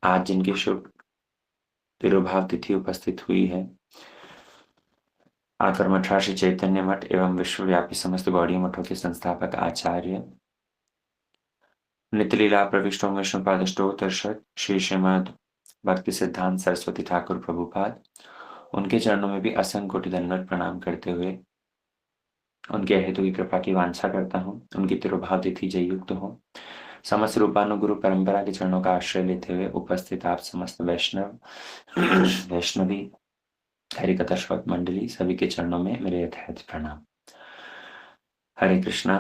आज जिनकी शुभ तिरुभाव तिथि उपस्थित हुई है, आकर मठा श्री चैतन्य मठ एवं विश्वव्यापी समस्त गौड़ीय मठों के संस्थापक आचार्य नित्यलीला प्रविष्टो विष्णुपाद अष्टोत्तरशत श्री श्रीमद भक्ति सिद्धांत सरस्वती ठाकुर प्रभुपाद, उनके चरणों में भी असंख्य कोटि दंडवत प्रणाम करते हुए उनके हेतु की कृपा की वांछा करता हूँ। उनकी तिरुभाव तिथि जययुक्त हो। समस्त रूपानुगुरु परंपरा के चरणों का आश्रय लेते हुए उपस्थित आप समस्त वैष्णवी हरिकथा श्रोत मंडली सभी के चरणों में मेरे यथार्थ प्रणाम। हरे कृष्णा।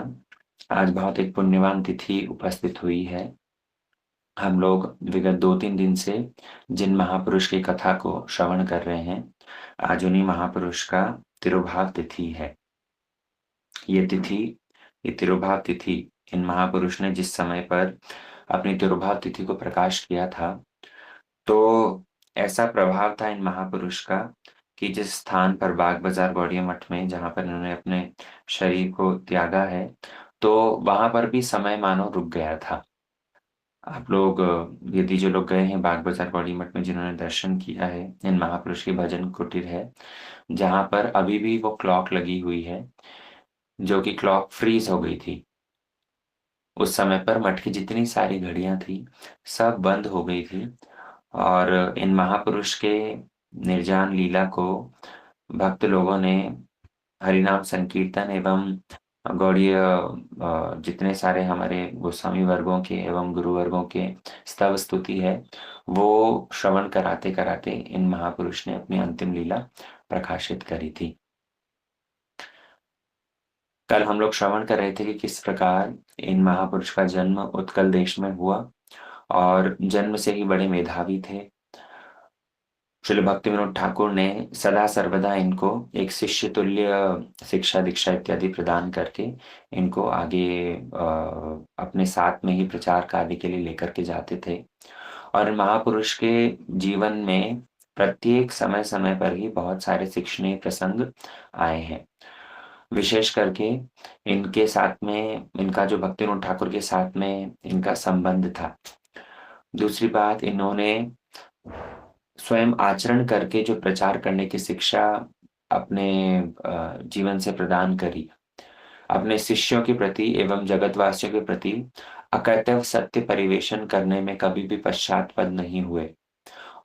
आज बहुत एक पुण्यवान तिथि उपस्थित हुई है। हम लोग विगत 2-3 दिन से जिन महापुरुष की कथा को श्रवण कर रहे हैं, आज उन्हीं महापुरुष का तिरुभाव तिथि है। ये तिरुभाव तिथि, इन महापुरुष ने जिस समय पर अपनी तिरुभाव तिथि को प्रकाश किया था, तो ऐसा प्रभाव था इन महापुरुष का कि जिस स्थान पर बाग बाजार गौड़िया मठ में जहाँ पर इन्होंने अपने शरीर को त्यागा है, तो वहां पर भी समय मानो रुक गया था। आप लोग यदि जो लोग गए हैं बाग बाजार गौड़ी मठ में, जिन्होंने दर्शन किया है, इन महापुरुष की भजन कुटीर है जहाँ पर अभी भी वो क्लॉक लगी हुई है, जो कि क्लॉक फ्रीज हो गई थी। उस समय पर मठ की जितनी सारी घड़ियां थी सब बंद हो गई थी, और इन महापुरुष के निर्जान लीला को भक्त लोगों ने हरिनाम संकीर्तन एवं गौड़ीय जितने सारे हमारे गोस्वामी वर्गों के एवं गुरु वर्गों के स्तव स्तुति है, वो श्रवण कराते कराते इन महापुरुष ने अपनी अंतिम लीला प्रकाशित करी थी। कल हम लोग श्रवण कर रहे थे कि किस प्रकार इन महापुरुष का जन्म उत्कल देश में हुआ, और जन्म से ही बड़े मेधावी थे। श्रील भक्ति विनोद ठाकुर ने सदा सर्वदा इनको एक शिष्य तुल्य शिक्षा दीक्षा इत्यादि प्रदान करके इनको आगे अपने साथ में ही प्रचार कार्य के लिए लेकर के जाते थे। और महापुरुष के जीवन में प्रत्येक समय समय पर ही बहुत सारे शिक्षणीय प्रसंग आए हैं। विशेष करके इनके साथ में, इनका जो भक्ति विनोद ठाकुर के साथ में इनका संबंध था। दूसरी बात, इन्होंने स्वयं आचरण करके जो प्रचार करने की शिक्षा अपने जीवन से प्रदान करी, अपने शिष्यों के प्रति एवं जगतवासियों के प्रति अकर्तव्य सत्य परिवेशन करने में कभी भी पश्चातापद नहीं हुए।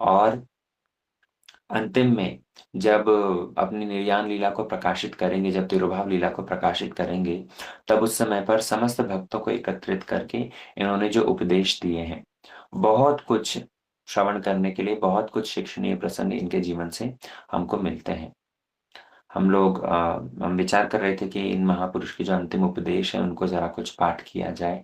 और अंतिम में जब अपनी निर्याण लीला को प्रकाशित करेंगे, जब तिरुभाव लीला को प्रकाशित करेंगे, तब उस समय पर समस्त भक्तों को एकत्रित करके इन्होंने जो उपदेश दिए हैं, बहुत कुछ श्रवण करने के लिए, बहुत कुछ शिक्षणीय प्रसंग इनके जीवन से हमको मिलते हैं। हम विचार कर रहे थे कि इन महापुरुष के जो अंतिम उपदेश है उनको जरा कुछ पाठ किया जाए,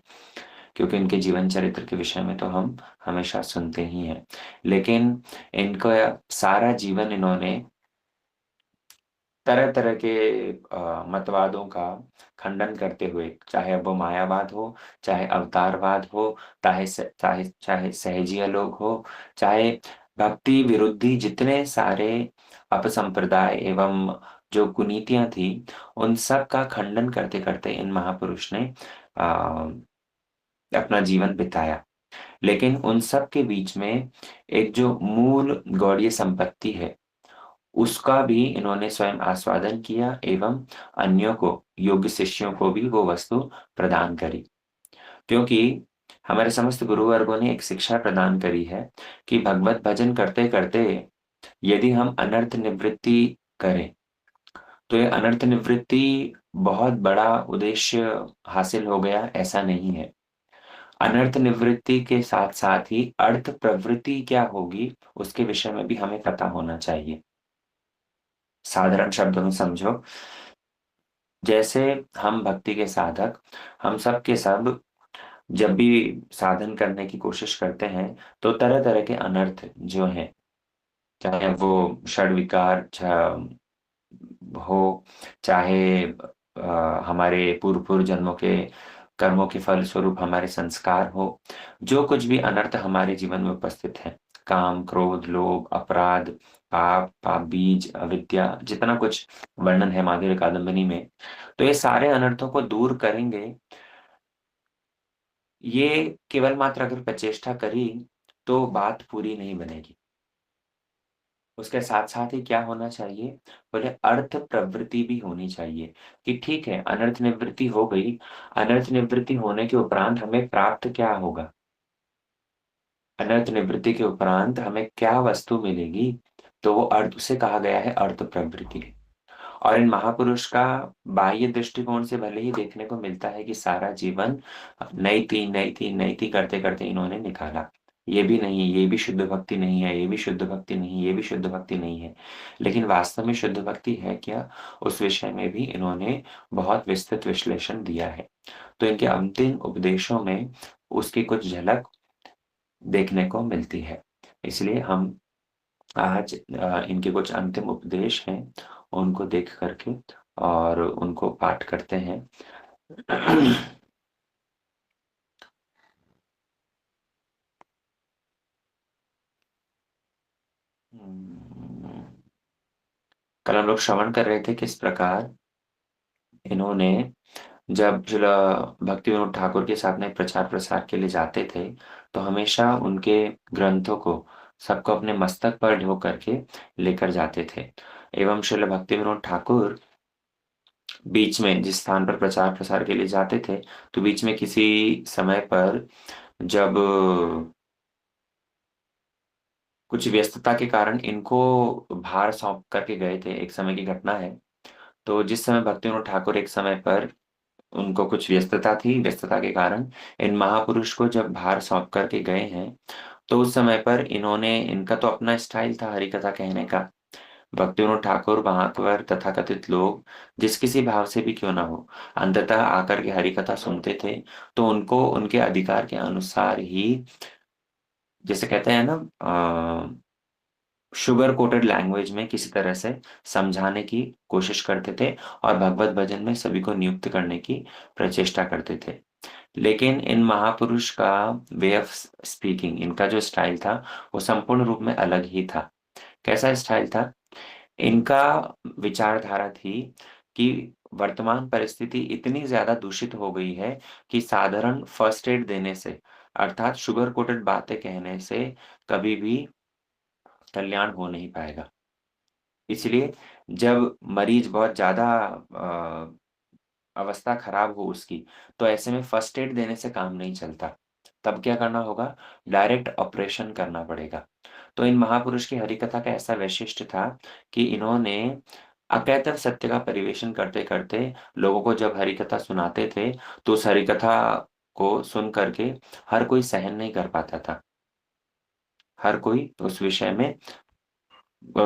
क्योंकि इनके जीवन चरित्र के विषय में तो हम हमेशा सुनते ही हैं, लेकिन इनका सारा जीवन इन्होंने तरह तरह के मतवादों का खंडन करते हुए, चाहे अब वो मायावाद हो, चाहे अवतारवाद हो, चाहे सहजिया लोग हो, चाहे भक्ति विरुद्धी जितने सारे अपसंप्रदाय एवं जो कुनीतियां थी, उन सब का खंडन करते करते इन महापुरुष ने अपना जीवन बिताया। लेकिन उन सब के बीच में एक जो मूल गौड़ीय संपत्ति है, उसका भी इन्होंने स्वयं आस्वादन किया एवं अन्यों को, योग्य शिष्यों को भी वो वस्तु प्रदान करी। क्योंकि हमारे समस्त गुरुवर्गों ने एक शिक्षा प्रदान करी है कि भगवत भजन करते करते यदि हम अनर्थ निवृत्ति करें, तो ये अनर्थ निवृत्ति बहुत बड़ा उद्देश्य हासिल हो गया, ऐसा नहीं है। अनर्थ निवृत्ति के साथ साथ ही अर्थ प्रवृत्ति क्या होगी, उसके विषय में भी हमें पता होना चाहिए। साधारण शब्दों में समझो, जैसे हम भक्ति के साधक, हम सब के सब जब भी साधन करने की कोशिश करते हैं, तो तरह तरह के अनर्थ जो हैं, चाहे वो षड विकार हो, चाहे हमारे पूर्व पूर्व जन्मों के कर्मों के फल स्वरूप हमारे संस्कार हो, जो कुछ भी अनर्थ हमारे जीवन में उपस्थित है, काम क्रोध लोभ अपराध पाप पाप बीज अविद्या, जितना कुछ वर्णन है माधुर्य कादम्बनी में, तो ये सारे अनर्थों को दूर करेंगे, ये केवल मात्र अगर प्रचेष्टा करी, तो बात पूरी नहीं बनेगी। उसके साथ-साथ ही क्या होना चाहिए, बोले अर्थ प्रवृत्ति भी होनी चाहिए, कि ठीक है, अनर्थ निवृत्ति हो गई, अनर्थ निवृत्ति होने के उपरांत हमें प्राप्त क्या होगा? अनर्थ निवृत्ति के उपरांत हमें क्या वस्तु मिलेगी? तो वो अर्थ उसे कहा गया है अर्थ प्रवृत्ति। और इन महापुरुष का बाह्य दृष्टिकोण से भले ही देखने को मिलता है कि सारा जीवन नईति, नईति, नईति करते-करते इन्होंने निकाला। ये भी नहीं, ये भी शुद्ध भक्ति नहीं है, ये भी शुद्ध भक्ति नहीं, ये भी शुद्ध भक्ति नहीं है। लेकिन वास्तव में शुद्ध भक्ति है क्या? उस विषय में भी इन्होंने बहुत विस्तृत विश्लेषण दिया है। तो इनके अंतिम उपदेशों में उसकी कुछ झलक देखने को मिलती है। इसलिए हम आज इनके कुछ अंतिम उपदेश हैं, उनको देख कर के और उनको पाठ करते हैं। हुँ। कल हम लोग श्रवण कर रहे थे किस प्रकार इन्होंने जब भक्ति विनोद ठाकुर के साथ में प्रचार-प्रसार के लिए जाते थे, तो हमेशा उनके ग्रंथों को सबको अपने मस्तक पर ढो करके लेकर जाते थे। एवं श्रील भक्ति विनोद ठाकुर बीच में जिस स्थान पर प्रचार-प्रसार के लिए जाते थे, तो बीच में किसी समय पर जब कुछ व्यस्तता के कारण इनको भार सौंप कर के गए थे, एक समय की घटना है। तो जिस समय भक्तिविनोद ठाकुर एक समय पर उनको कुछ व्यस्तता थी, व्यस्तता के कारण इन महापुरुष को जब भार सौंप कर के गए हैं, तो उस समय पर इन्होंने इनका तो अपना स्टाइल था हरिकथा कहने का। भक्तिविनोद ठाकुर वहाँ पर तथाकथित लोग जिस किसी भाव से भी क्यों ना हो, अंततः आकर के हरिकथा सुनते थे, तो उनको उनके अधिकार के अनुसार ही जैसे कहते हैं ना शुगर कोटेड लैंग्वेज में किसी तरह से समझाने की कोशिश करते थे और भगवत भजन में सभी को नियुक्त करने की प्रचेष्टा करते थे। लेकिन इन महापुरुष का वे ऑफ स्पीकिंग इनका जो स्टाइल था, वो संपूर्ण रूप में अलग ही था। कैसा स्टाइल था? इनका विचारधारा थी कि वर्तमान परिस्थिति इतनी ज़्यादा दूषित हो गई है कि साधारण फर्स्ट एड देने से, अर्थात शुगर कोटेड बातें कहने से कभी भी कल्याण हो नहीं पाएगा। इसलिए जब मरीज़ बहुत ज़्यादा अवस्था खराब हो उसकी, तो ऐसे में फर्स्ट एड देने से काम नहीं चलता। तब क्या करना होगा? डायरेक्ट ऑपरेशन करना पड़ेगा। तो इन महापुरुष की हरिकथा का ऐसा वैशिष्ट्य था कि इन्होंने अकैतव सत्य का परिवेशन करते-करते लोगों को जब हरिकथा सुनाते थे, तो उस हरिकथा को सुन कर के हर कोई सहन नहीं कर पाता था। हर कोई उस विषय में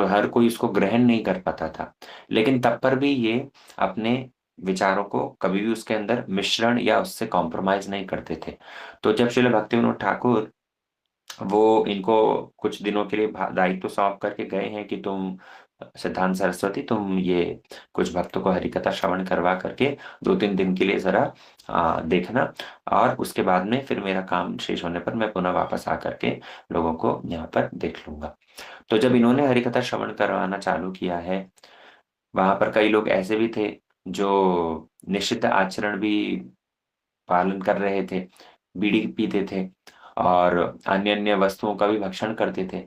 हर कोई इसको ग्रहण नहीं कर पाता था। लेकिन तब पर भी ये अपने विचारों को कभी भी उसके अंदर मिश्रण या उससे कॉम्प्रोमाइज़ नहीं करते थे। तो जब श्रील भक्तिविनोद ठाकुर वो इनको कुछ दिनों के लिए दायित्व सौंप करके गए हैं कि तुम सिद्धांत सरस्वती तुम ये कुछ भक्तों को हरिकथा श्रवण करवा करके 2-3 दिन के लिए ज़रा देखना और उसके बाद में फिर मेरा काम शेष होने पर मैं पुनः वापस आकर के लोगों को यहाँ पर देख लूँगा। तो जब इन्होंने हरिकथा श्रवण करवाना चालू किया है, वहाँ पर कई लोग ऐसे भी थे जो निषिद्ध आचरण भी पालन कर रहे थे, बीड़ी पीते थे और अन्य-अन्य वस्तुओं का भी भक्षण करते थे।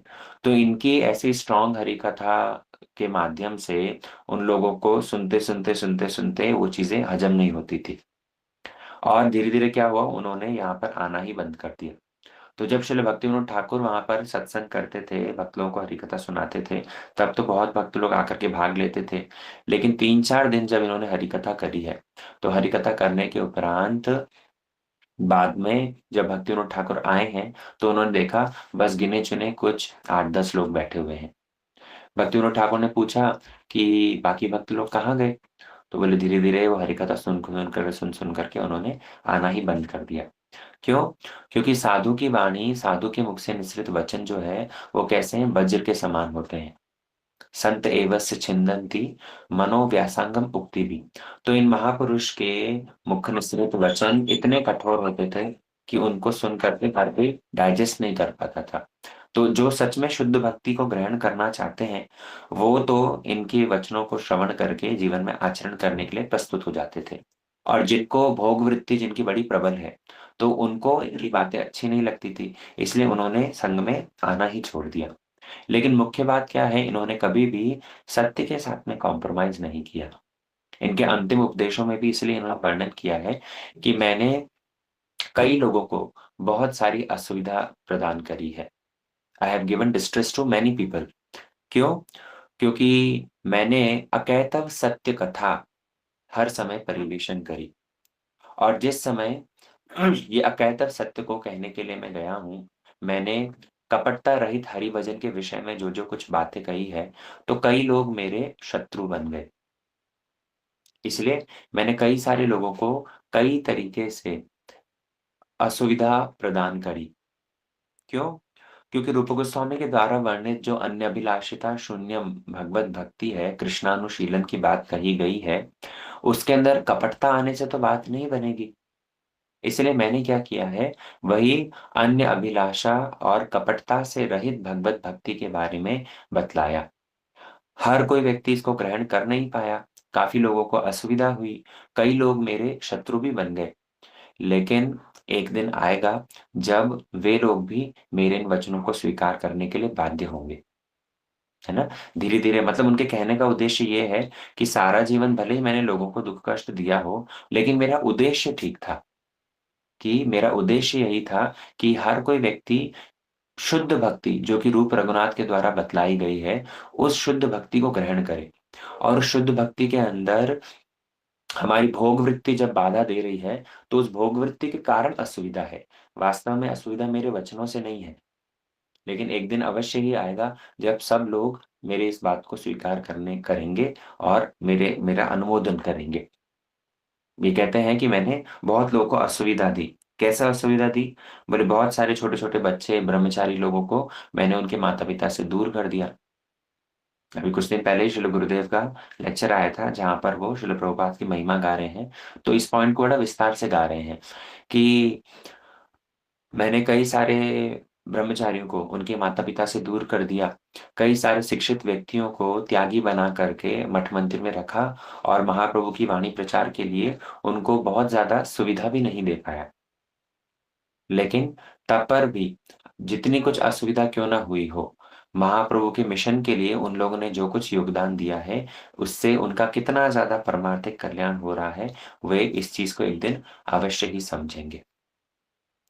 तो इनकी ऐसी स्ट्रॉन्ग हरिकथा के माध्यम से उन लोगों को सुनते वो चीज़ें हज़म नहीं होती थी। और धीरे-धीरे क्या हुआ उन्होंने यहाँ पर आना ही बंद कर दिया। तो जब श्रील भक्तिविनोद ठाकुर वहाँ पर सत्संग करते थे, भक्त लोगों को हरिकथा सुनाते थे, तब तो बहुत भक्त लोग आकर के भाग लेते थे। लेकिन 3-4 दिन जब इन्होंने हरिकथा करी है, तो हरिकथा करने के उपरांत बाद में जब भक्तिविनोद ठाकुर आए हैं, तो उन्होंने देखा बस गिने-चुने कुछ 8-10 लोग बैठे हुए हैं। भक्तिविनोद ठाकुर ने पूछा कि बाकी भक्त लोग कहाँ गए? तो बोले धीरे-धीरे वो हरिकथा सुन कर के उन्होंने आना ही बंद कर दिया। क्यों? क्योंकि साधु की वाणी, साधु के मुख से निसृत वचन जो है, वो कैसे हैं? वज्र के समान होते हैं। संत एवस्य छिन्दन्ति मनो व्यासंगम उक्ति भी। तो इन महापुरुष के मुख निसृत वचन इतने कठोर होते थे कि उनको सुन कर के हर कोई डाइजेस्ट नहीं कर पाता था। तो जो सच में शुद्ध भक्ति को ग्रहण करना चाहते हैं, वो तो इनके वचनों को श्रवण करके जीवन में आचरण करने के लिए प्रस्तुत हो जाते थे। और जिनको भोग वृत्ति जिनकी बड़ी प्रबल है, तो उनको इनकी बातें अच्छी नहीं लगती थी, इसलिए उन्होंने संघ में आना ही छोड़ दिया। लेकिन मुख्य बात क्या है, इन्होंने कभी भी सत्य के साथ में कॉम्प्रोमाइज़ नहीं किया। इनके अंतिम उपदेशों में भी इसलिए इन्होंने वर्णन किया है कि मैंने कई लोगों को बहुत सारी असुविधा प्रदान करी है। I have given distress to many people. क्यों? क्योंकि मैंने अकैतव सत्य कथा हर समय परिवेशन करी, और जिस समय ये अकैतव सत्य को कहने के लिए मैं गया हूँ, मैंने कपटता रहित हरिभजन के विषय में जो-जो कुछ बातें कही है, तो कई लोग मेरे शत्रु बन गए। इसलिए मैंने कई सारे लोगों को कई तरीके से असुविधा प्रदान करी। क्यों? क्योंकि रूप गोस्वामी के द्वारा वर्णित जो अन्यभिलाषिता शून्य भगवत भक्ति है, कृष्णानुशीलन की बात कही गई है, उसके अंदर कपटता आने से तो बात नहीं बनेगी। इसलिए मैंने क्या किया है, वही अन्य अभिलाषा और कपटता से रहित भगवत भक्ति के बारे में बतलाया। हर कोई व्यक्ति इसको ग्रहण कर नहीं पाया, काफ़ी लोगों को असुविधा हुई, कई लोग मेरे शत्रु भी बन गए। लेकिन एक दिन आएगा जब वे लोग भी मेरे इन वचनों को स्वीकार करने के लिए बाध्य होंगे, है ना? धीरे-धीरे मतलब उनके कहने का उद्देश्य ये है कि सारा जीवन भले ही मैंने लोगों को दुःख कष्ट दिया हो, लेकिन मेरा उद्देश्य ठीक था, कि मेरा उद्देश्य यही था कि हर कोई व्यक्ति शुद्ध भक्ति जो कि रूप रघुनाथ के द्वारा बतलाई गई है, उस शुद्ध भक्ति को ग्रहण करे। और शुद्ध भक्ति के अंदर हमारी भोग वृत्ति जब बाधा दे रही है, तो उस भोग वृत्ति के कारण असुविधा है। वास्तव में असुविधा मेरे वचनों से नहीं है, लेकिन एक दिन अवश्य ही आएगा जब सब लोग मेरी इस बात को स्वीकार करने करेंगे और मेरा अनुमोदन करेंगे। ये कहते हैं कि मैंने बहुत लोगों को असुविधा दी। कैसा असुविधा दी? बोले बहुत सारे छोटे-छोटे बच्चे, ब्रह्मचारी लोगों को मैंने उनके माता-पिता से दूर कर दिया। अभी कुछ दिन पहले ही श्रील गुरुदेव का लेक्चर आया था, जहाँ पर वो श्रील प्रभुपाद की महिमा गा रहे हैं। तो इस पॉइंट को बड़ा विस्तार से गा रहे हैं कि मैंने कई सारे ब्रह्मचारियों को उनके माता-पिता से दूर कर दिया। कई सारे शिक्षित व्यक्तियों को त्यागी बना करके मठ मंदिर में रखा, और महाप्रभु की वाणी प्रचार के लिए उनको बहुत ज़्यादा सुविधा भी नहीं दे पाया। लेकिन तब पर भी जितनी कुछ असुविधा क्यों ना हुई हो, महाप्रभु के मिशन के लिए उन लोगों ने जो कुछ योगदान दिया है, उससे उनका कितना ज़्यादा परमार्थिक कल्याण हो रहा है, वे इस चीज़ को एक दिन अवश्य ही समझेंगे।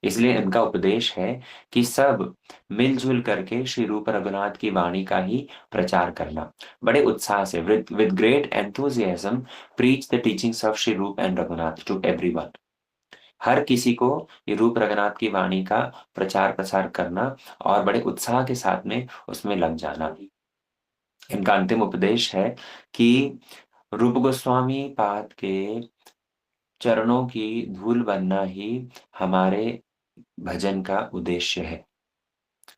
इसलिए इनका उपदेश है कि सब मिल-जुल करके श्री रूप रघुनाथ की वाणी का ही प्रचार करना। बड़े उत्साह से with great enthusiasm preach the teachings of Shri रूप एंड रघुनाथ टू एवरीवन। हर किसी को ये रूप रघुनाथ की वाणी का प्रचार-प्रसार करना और बड़े उत्साह के साथ में उसमें लग जाना। इनका अंतिम उपदेश है कि रूप गोस्वामी पाद के चरणों की धूल बनना ही हमारे भजन का उद्देश्य है।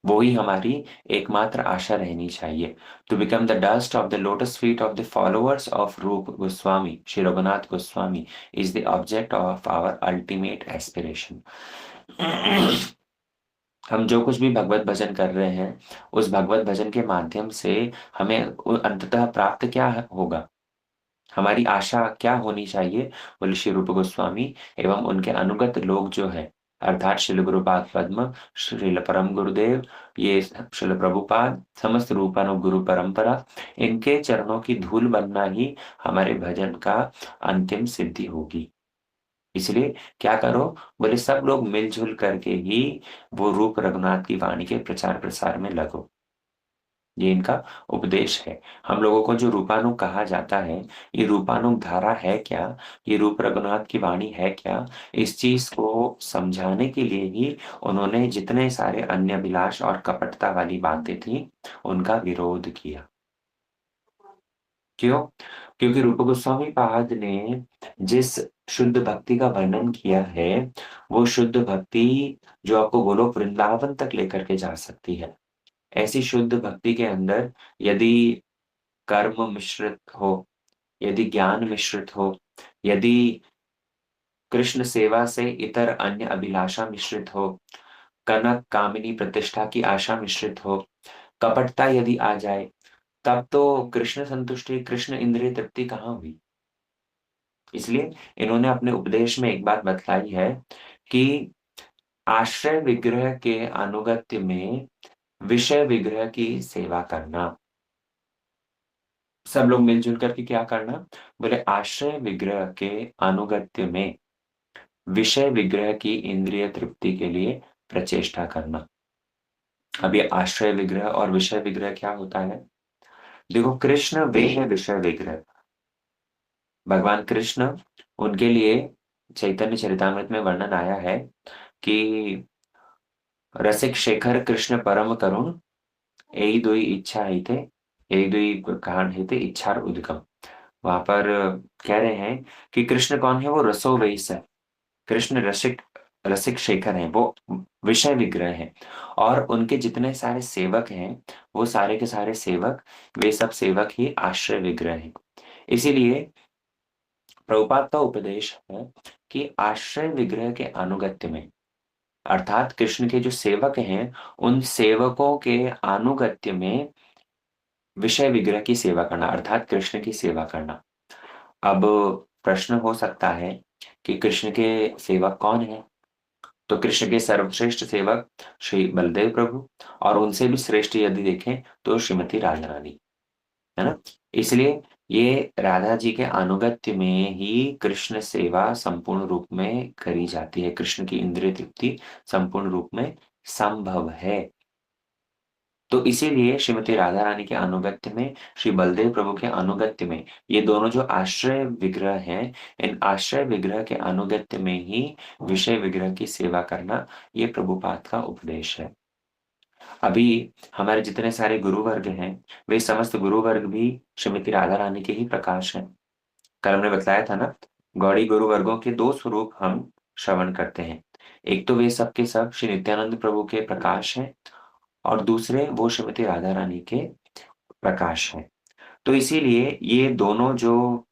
वो ही हमारी एकमात्र आशा रहनी चाहिए। To become the dust of the lotus feet of the followers of Rupa Goswami, Shri Raghunath Goswami is the object of our ultimate aspiration. हम जो कुछ भी भगवत भजन कर रहे हैं, उस भगवत भजन के माध्यम से हमें अंततः प्राप्त क्या होगा? हमारी आशा क्या होनी चाहिए? बोले श्री रूप गोस्वामी एवं उनके अनुगत लोग जो हैं, अर्थात श्रील गुरुपाद पद्म, श्रील परम गुरुदेव, ये श्रील प्रभुपाद, समस्त रूपानुग परंपरा, इनके चरणों की धूल बनना ही हमारे भजन का अंतिम सिद्धि होगी। इसलिए क्या करो? बोले सब लोग मिल-जुल करके ही वो रूप रघुनाथ की वाणी के प्रचार-प्रसार में लगो। ये इनका उपदेश है। हम लोगों को जो रूपानुग कहा जाता है, ये रूपानुग धारा है क्या? ये रूप रघुनाथ की वाणी है क्या? इस चीज़ को समझाने के लिए ही उन्होंने जितने सारे अन्य अभिलाष और कपटता वाली बातें थी, उनका विरोध किया। क्यों? क्योंकि रूप गोस्वामी पाद ने जिस शुद्ध भक्ति का वर्णन किया है, वो शुद्ध भक्ति जो आपको गोलोक वृंदावन तक लेकर के जा सकती है। ऐसी शुद्ध भक्ति के अंदर यदि कर्म मिश्रित हो, यदि ज्ञान मिश्रित हो, यदि कृष्ण सेवा से इतर अन्य अभिलाषा मिश्रित हो, कनक, कामिनी प्रतिष्ठा की आशा मिश्रित हो, कपटता यदि आ जाए, तब तो कृष्ण संतुष्टि, कृष्ण इंद्रिय तृप्ति कहाँ हुई? इसलिए इन्होंने अपने उपदेश में एक बात बतलाई है कि आश्रय विग्रह के अनुगत्य में विषय विग्रह की सेवा करना। सब लोग मिलजुल करके क्या करना? बोले आश्रय विग्रह के अनुगत्य में विषय विग्रह की इंद्रिय तृप्ति के लिए प्रचेष्टा करना। अब ये आश्रय विग्रह और विषय विग्रह क्या होता है? देखो, कृष्ण वे है विषय विग्रह। भगवान कृष्ण, उनके लिए चैतन्य चरितामृत में वर्णन आया है कि रसिक शेखर कृष्ण परम करुण, यही दुई इच्छा ही थे, यही दुई कारण ही थे इच्छार उद्गम। वहां पर कह रहे हैं कि कृष्ण कौन है? वो रसो वैस है। कृष्ण रसिक रसिक शेखर हैं, वो विषय विग्रह हैं। और उनके जितने सारे सेवक हैं, वो सारे के सारे सेवक, वे सब सेवक ही आश्रय विग्रह हैं। इसीलिए प्रभुपाद का उपदेश है कि आश्रय विग्रह के अनुगत्य में, अर्थात कृष्ण के जो सेवक हैं, उन सेवकों के अनुगत्य में विषय विग्रह की सेवा करना, अर्थात कृष्ण की सेवा करना। अब प्रश्न हो सकता है कि कृष्ण के सेवक कौन है? तो कृष्ण के सर्वश्रेष्ठ सेवक श्री बलदेव प्रभु, और उनसे भी श्रेष्ठ यदि देखें तो श्रीमती राधा रानी, है ना। इसलिए ये राधा जी के अनुगत्य में ही कृष्ण सेवा संपूर्ण रूप में करी जाती है, कृष्ण की इंद्रिय तृप्ति संपूर्ण रूप में संभव है। तो इसीलिए श्रीमती राधा रानी के अनुगत्य में, श्री बलदेव प्रभु के अनुगत्य में, ये दोनों जो आश्रय विग्रह हैं, इन आश्रय विग्रह के अनुगत्य में ही विषय विग्रह की सेवा करना, ये प्रभुपाद का उपदेश है। अभी हमारे जितने सारे गुरु वर्ग हैं, वे समस्त गुरु वर्ग भी श्रीमती राधा रानी के ही प्रकाश हैं। कल हमने बताया था ना, गौड़ी गुरु वर्गों के दो स्वरूप हम श्रवण करते हैं। एक तो वे सब के सब श्री नित्यानंद प्रभु के प्रकाश हैं, और दूसरे वो श्रीमती राधा रानी के प्रकाश हैं। तो इसीलिए ये दोनों जो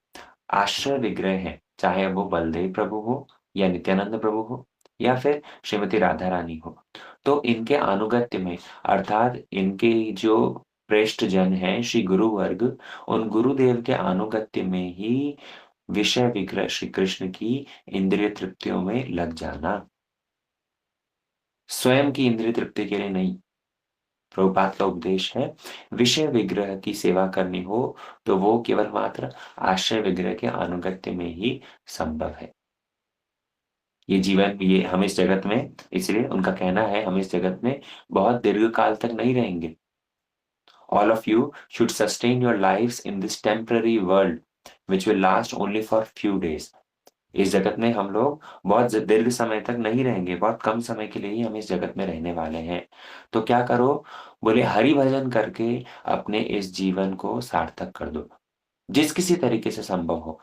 आश्रय विग्रह हैं, चाहे वो बलदेव प्रभु हो, या नित्यानंद प्रभु हो, या फिर श्रीमती राधा रानी हो, तो इनके अनुगत्य में, अर्थात इनके जो श्रेष्ठ जन हैं श्री गुरु वर्ग, उन गुरुदेव के अनुगत्य में ही विषय विग्रह श्री कृष्ण की इंद्रिय तृप्तियों में लग जाना, स्वयं की इंद्रिय तृप्ति के लिए नहीं। प्रभुपाद का उपदेश है, विषय विग्रह की सेवा करनी हो तो वो केवल मात्र आश्रय विग्रह के अनुगत्य में ही संभव है। ये जीवन, ये हम इस जगत में, इसलिए उनका कहना है हम इस जगत में बहुत दीर्घ काल तक नहीं रहेंगे। All of you should sustain your lives in this temporary world which will last only for few days. इस जगत में हम लोग बहुत दीर्घ समय तक नहीं रहेंगे, बहुत कम समय के लिए ही हम इस जगत में रहने वाले हैं। तो क्या करो? बोले हरि भजन करके अपने इस जीवन को सार्थक कर दो, जिस किसी तरीके से संभव हो,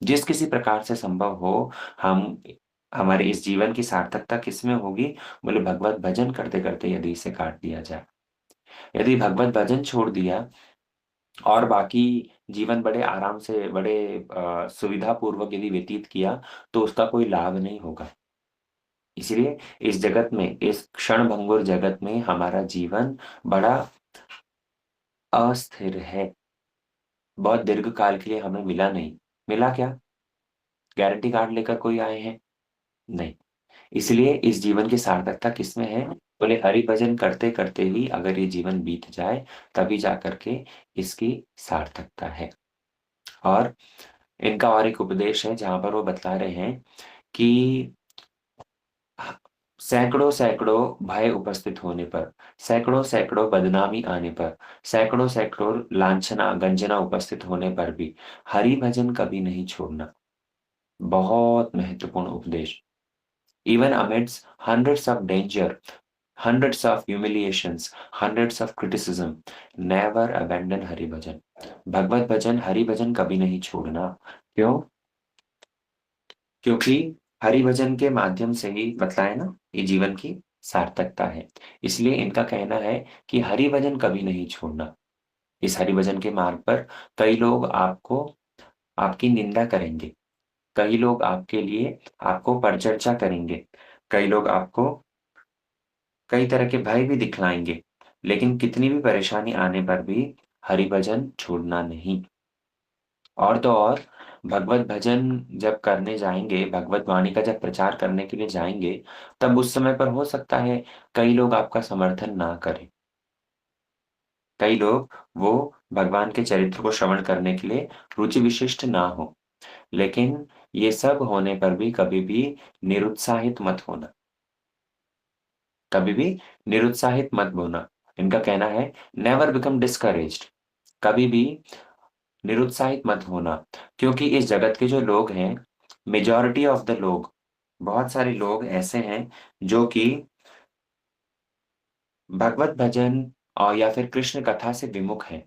जिस किसी प्रकार से संभव हो। हम हमारे इस जीवन की सार्थकता किसमें होगी? बोले भगवत भजन करते करते यदि इसे काट दिया जाए, यदि भगवत भजन छोड़ दिया और बाकी जीवन बड़े आराम से, बड़े सुविधा पूर्वक यदि व्यतीत किया, तो उसका कोई लाभ नहीं होगा। इसलिए इस जगत में, इस क्षण भंगुर जगत में हमारा जीवन बड़ा अस्थिर है, बहुत दीर्घ काल के लिए हमें मिला नहीं। मिला क्या? गारंटी कार्ड लेकर कोई आए हैं? नहीं। इसलिए इस जीवन की सार्थकता किसमें है? बोले हरि भजन करते करते ही अगर ये जीवन बीत जाए, तभी जा करके इसकी सार्थकता है। और इनका और एक उपदेश है जहां पर वो बतला रहे हैं कि सैकड़ों सैकड़ों भय उपस्थित होने पर, सैकड़ों सैकड़ों बदनामी आने पर, सैकड़ों सैकड़ों लांछना गंजना उपस्थित होने पर भी हरि भजन कभी नहीं छोड़ना। बहुत महत्वपूर्ण उपदेश। Even amidst hundreds of danger, hundreds of humiliations, hundreds of criticism, never abandon Hari bhajan. भगवत भजन, हरि भजन कभी नहीं छोड़ना। क्यों? क्योंकि हरि भजन के माध्यम से ही बतलाए ना, ये जीवन की सार्थकता है। इसलिए इनका कहना है कि हरि भजन कभी नहीं छोड़ना। इस हरि भजन के मार्ग पर कई लोग आपको, आपकी निंदा करेंगे, कई लोग आपके लिए आपको परिचर्चा करेंगे, कई लोग आपको कई तरह के भय भी दिखलाएंगे, लेकिन कितनी भी परेशानी आने पर भी हरि भजन छोड़ना नहीं। और तो और भगवत भजन जब करने जाएँगे, भगवत वाणी का जब प्रचार करने के लिए जाएँगे, तब उस समय पर हो सकता है कई लोग आपका समर्थन ना करें। कई लोग वो भगवान के चरित्र को श्रवण करने के लिए रुचि विशिष्ट ना हो। लेकिन ये सब होने पर भी कभी भी निरुत्साहित मत होना। कभी भी निरुत्साहित मत होना। इनका कहना है नेवर बिकम डिस्करेज्ड। कभी भी निरुत्साहित मत होना, क्योंकि इस जगत के जो लोग हैं, मेजॉरिटी ऑफ द लोग, बहुत सारे लोग ऐसे हैं जो कि भगवत भजन और या फिर कृष्ण कथा से विमुख हैं।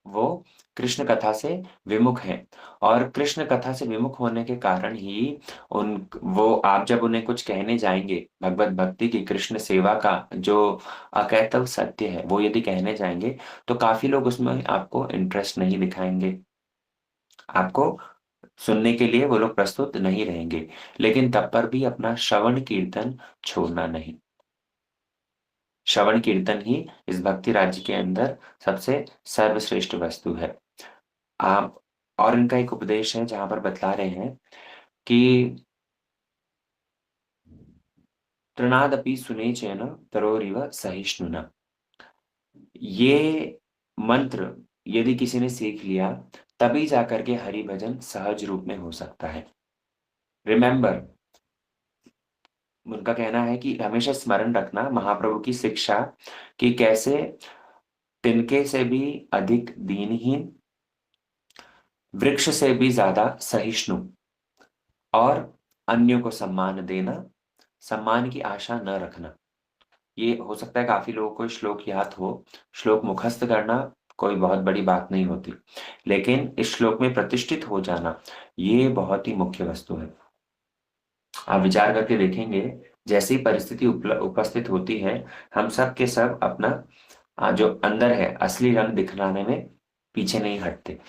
वो कृष्ण कथा से विमुख हैं और कृष्ण कथा से विमुख होने के कारण ही उन वो आप जब उन्हें कुछ कहने जाएँगे, भगवत भक्ति की, कृष्ण सेवा का जो अकैतव सत्य है, वो यदि कहने जाएँगे, तो काफ़ी लोग उसमें आपको इंटरेस्ट नहीं दिखाएँगे। आपको सुनने के लिए वो लोग प्रस्तुत नहीं रहेंगे, लेकिन तब पर भी अपना श्रवण कीर्तन छोड़ना नहीं। श्रवण कीर्तन ही इस भक्ति राज्य के अंदर सबसे सर्वश्रेष्ठ वस्तु है। आप और इनका एक उपदेश है जहाँ पर बतला रहे हैं कि तृणादपि सुनेचेन तरोरिव सहिष्णुना। ये मंत्र यदि किसी ने सीख लिया, तभी जाकर के हरि भजन सहज रूप में हो सकता है। रिमेंबर, उनका कहना है कि हमेशा स्मरण रखना महाप्रभु की शिक्षा कि कैसे तिनके से भी अधिक दीनहीन, वृक्ष से भी ज़्यादा सहिष्णु और अन्यों को सम्मान देना, सम्मान की आशा न रखना। ये हो सकता है काफ़ी लोगों को श्लोक याद हो, श्लोक मुखस्त करना कोई बहुत बड़ी बात नहीं होती। लेकिन इस श्लोक में प्रतिष्ठित हो जाना, ये बहुत ही मुख्य वस्तु है। आप विचार करके देखेंगे, जैसी परिस्थिति उपस्थित होती है, हम सब के सब अपना जो अंदर है, असली रंग दिखलाने में पीछे नहीं हटते।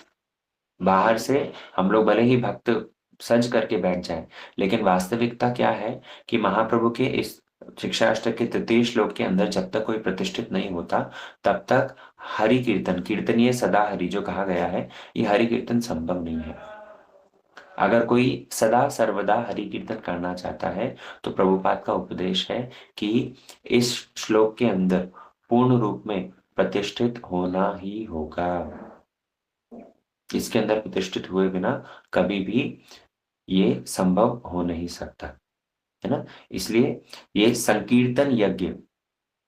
बाहर से हम लोग भले ही भक्त सज करके बैठ जाएँ, लेकिन वास्तविकता क्या है कि महाप्रभु के इस शिक्षाष्टक के तृतीय श्लोक के अंदर जब तक कोई प्रतिष्ठित नहीं होता, तब तक हरि कीर्तन, कीर्तनीय सदा हरि जो कहा गया है, ये हरि कीर्तन संभव नहीं है। अगर कोई सदा सर्वदा हरि कीर्तन करना चाहता है, तो प्रभुपाद का उपदेश है कि इस श्लोक के अंदर पूर्ण रूप में प्रतिष्ठित होना ही होगा। इसके अंदर प्रतिष्ठित हुए बिना कभी भी ये संभव हो नहीं सकता, है ना? इसलिए ये संकीर्तन यज्ञ,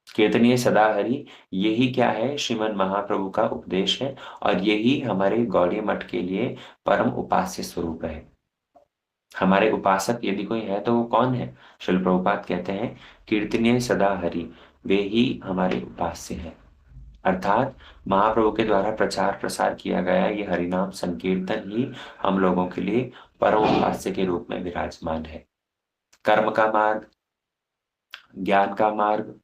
कीर्तनीय सदा हरि, यही क्या है? श्रीमद् महाप्रभु का उपदेश है और यही हमारे गौड़ीय मठ के लिए परम उपास्य स्वरूप है। हमारे उपासक यदि कोई है तो वो कौन है? श्रील प्रभुपाद कहते हैं कीर्तनीय सदा हरि, वे ही हमारे उपास्य हैं। अर्थात महाप्रभु के द्वारा प्रचार प्रसार किया गया ये हरिनाम संकीर्तन ही हम लोगों के लिए परम उपास्य के रूप में विराजमान है। कर्म का मार्ग, ज्ञान का मार्ग,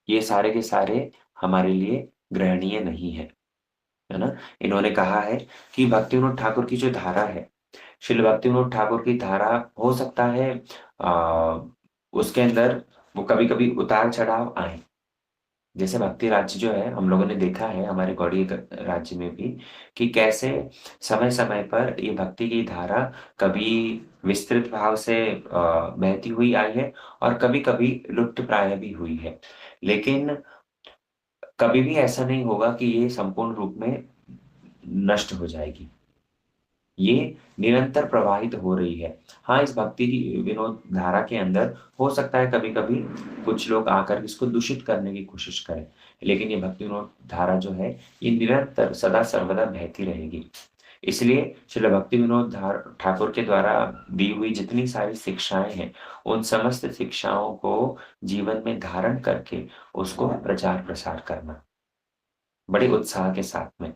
ये सारे के सारे हमारे लिए ग्रहणीय नहीं है, है ना? इन्होंने कहा है कि भक्तिविनोद ठाकुर की जो धारा है, श्रील भक्तिविनोद ठाकुर की धारा हो सकता है उसके अंदर वो कभी-कभी उतार-चढ़ाव आए। जैसे भक्ति राज्य जो है, हम लोगों ने देखा है हमारे गौड़ीय राज्य में भी कि कैसे समय-समय पर ये भक्ति की धारा कभी विस्तृत भाव से बहती हुई आई है और कभी-कभी लुप्तप्राय भी हुई है। लेकिन कभी भी ऐसा नहीं होगा कि ये संपूर्ण रूप में नष्ट हो जाएगी। ये निरंतर प्रवाहित हो रही है। हाँ, इस भक्ति की विनोद धारा के अंदर हो सकता है कभी-कभी कुछ लोग आकर इसको दूषित करने की कोशिश करें, लेकिन ये भक्ति विनोद धारा जो है, ये निरंतर सदा-सर्वदा बहती रहेगी। इसलिए श्रील भक्ति विनोद ठाकुर के द्वारा दी हुई जितनी सारी शिक्षाएँ हैं, उन समस्त शिक्षाओं को जीवन में धारण करके उसको प्रचार-प्रसार करना, बड़े उत्साह के साथ में।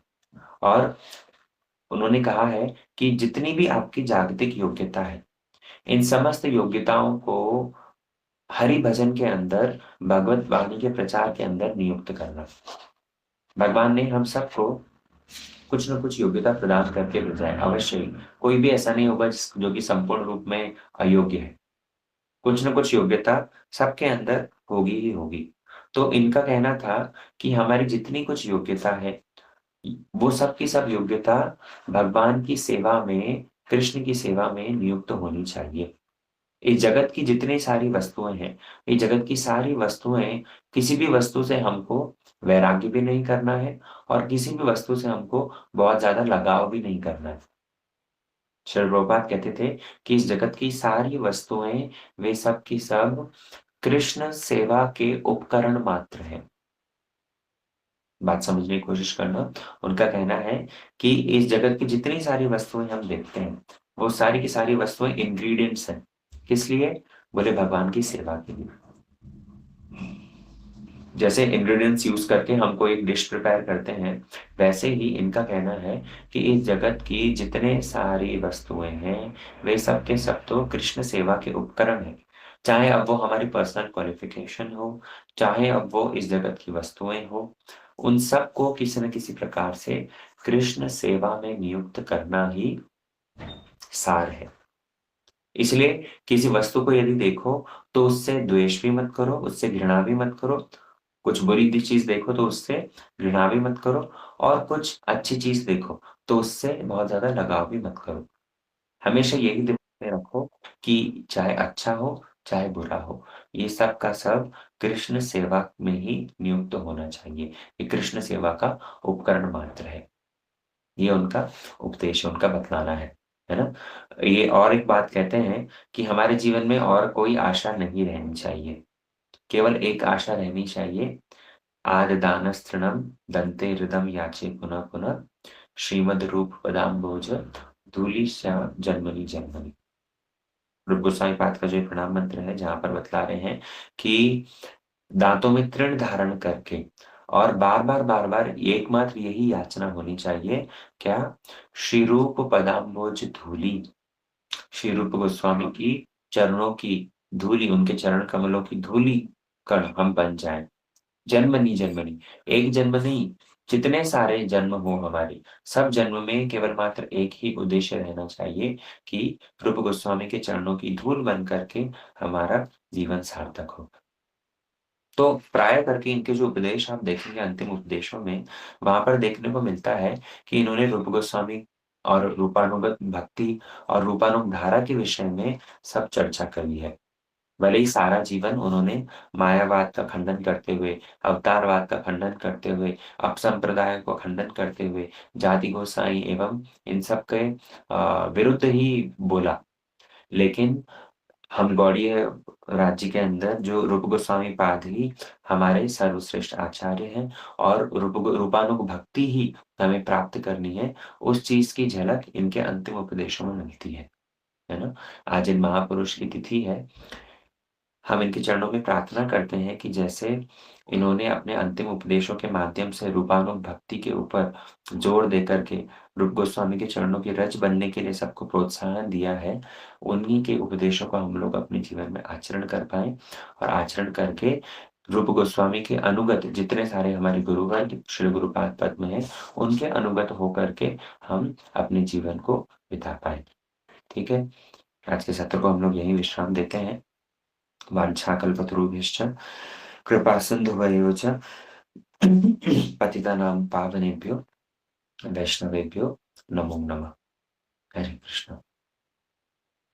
और उन्होंने कहा है कि जितनी भी आपकी जागतिक योग्यता है, इन समस्त योग्यताओं को हरि भजन के अंदर, भगवत वाणी के प्रचार के अंदर नियुक्त करना। भगवान ने हम सबको कुछ न कुछ योग्यता प्रदान करके भेजा है, अवश्य ही। कोई भी ऐसा नहीं होगा जो कि संपूर्ण रूप में अयोग्य है। कुछ न कुछ योग्यता सबके अंदर होगी ही होगी। तो इनका कहना था कि हमारी जितनी कुछ योग्यता है, वो सब की सब योग्यता भगवान की सेवा में, कृष्ण की सेवा में नियुक्त होनी चाहिए। इस जगत की जितनी सारी वस्तुएँ हैं, ये जगत की सारी वस्तुएँ, किसी भी वस्तु से हमको वैराग्य भी नहीं करना है और किसी भी वस्तु से हमको बहुत ज़्यादा लगाव भी नहीं करना है। श्रील प्रभुपाद कहते थे कि इस जगत की सारी वस्तुएँ, वे सब की सब कृष्ण सेवा के उपकरण मात्र हैं। बात समझने की कोशिश करना। उनका कहना है कि इस जगत की जितनी सारी वस्तुएँ हम देखते हैं, वो सारी की सारी वस्तुएँ इंग्रीडिएंट्स हैं। किस लिए? बोले भगवान की सेवा के लिए। जैसे इंग्रीडिएंट्स यूज़ करके हम कोई एक डिश प्रिपेयर करते हैं, वैसे ही इनका कहना है कि इस जगत की जितने सारी वस्तुएँ हैं, वे सब के सब तो कृष्ण सेवा के उपकरण हैं। चाहे अब वो हमारी पर्सनल क्वालिफ़िकेशन हो, चाहे अब वो इस जगत की वस्तुएँ हो, उन सबको किसी न किसी प्रकार से कृष्ण सेवा में नियुक्त करना ही सार है। इसलिए किसी वस्तु को यदि देखो, तो उससे द्वेष भी मत करो, उससे घृणा भी मत करो। कुछ बुरी चीज़ देखो तो उससे घृणा भी मत करो और कुछ अच्छी चीज़ देखो, तो उससे बहुत ज़्यादा लगाव भी मत करो। हमेशा यही दिमाग में रखो कि चाहे अच्छा हो, चाहे बुरा हो, ये सब का सब कृष्ण सेवा में ही नियुक्त होना चाहिए। ये कृष्ण सेवा का उपकरण मात्र है। ये उनका उपदेश है, उनका बतलाना है ना? ये और एक बात कहते हैं कि हमारे जीवन में और कोई आशा नहीं रहनी चाहिए। केवल एक आशा रहनी चाहिए, आददानस्तृणं दन्ते हृदं याचे पुनः पुनः श्रीमद्रूप पदाम्बोज धूलिश्या जन्मनि जन्मनि। रूप गोस्वामी पाद का जो ये प्रणाम मंत्र है, जहाँ पर बतला रहे हैं कि दाँतों में तृण धारण करके और बार-बार, बार-बार एकमात्र यही याचना होनी चाहिए, क्या? श्री रूप पदाम्बोज धूलि, श्री रूप गोस्वामी की चरणों की धूलि, उनके चरण कमलों की धूलि कण हम बन जाएँ। जन्मनि जन्मनि, एक जन्म नहीं, जितने सारे जन्म हो हमारे, सब जन्म में केवल मात्र एक ही उद्देश्य रहना चाहिए कि रूप गोस्वामी के चरणों की धूल बन करके हमारा जीवन सार्थक हो। तो प्राय करके इनके जो उपदेश आप देखेंगे अंतिम उपदेशों में, वहाँ पर देखने को मिलता है कि इन्होंने रूप गोस्वामी और रूपानुगत भक्ति और रूपानुग धारा के विषय में सब चर्चा करी है। भले ही सारा जीवन उन्होंने मायावाद का खंडन करते हुए, अवतारवाद का खंडन करते हुए, अपसंप्रदाय को खंडन करते हुए, जाति गोसाई एवं इन सब के विरुद्ध ही बोला। लेकिन हम गौड़ीय राज्य के अंदर जो रूप गोस्वामी पाद ही हमारे सर्वश्रेष्ठ आचार्य हैं और रूपानुग भक्ति ही हमें प्राप्त करनी है, उस चीज़ की झलक इनके अंतिम उपदेशों में मिलती है ना? आज इन महापुरुष की तिथि है। हम इनके चरणों में प्रार्थना करते हैं कि जैसे इन्होंने अपने अंतिम उपदेशों के माध्यम से रूपानुग भक्ति के ऊपर जोर देकर के रूप गोस्वामी के चरणों की रज बनने के लिए सबको प्रोत्साहन दिया है, उन्हीं के उपदेशों का हम लोग अपने जीवन में आचरण कर पाएँ और आचरण करके रूप गोस्वामी के अनुगत जितने सारे हमारे गुरुवर श्री गुरुपाद पद्म हैं, उनके अनुगत होकर के हम अपने जीवन को बिता पाएँ। ठीक है? आज के सत्र को हम लोग यहीं विश्राम देते हैं। वाञ्छाकल्पतरुभ्यश्च कृपासिन्धुभ्यो च पतितानां पावनेभ्यो वैष्णवेभ्यो नमो नमः। हरे कृष्ण।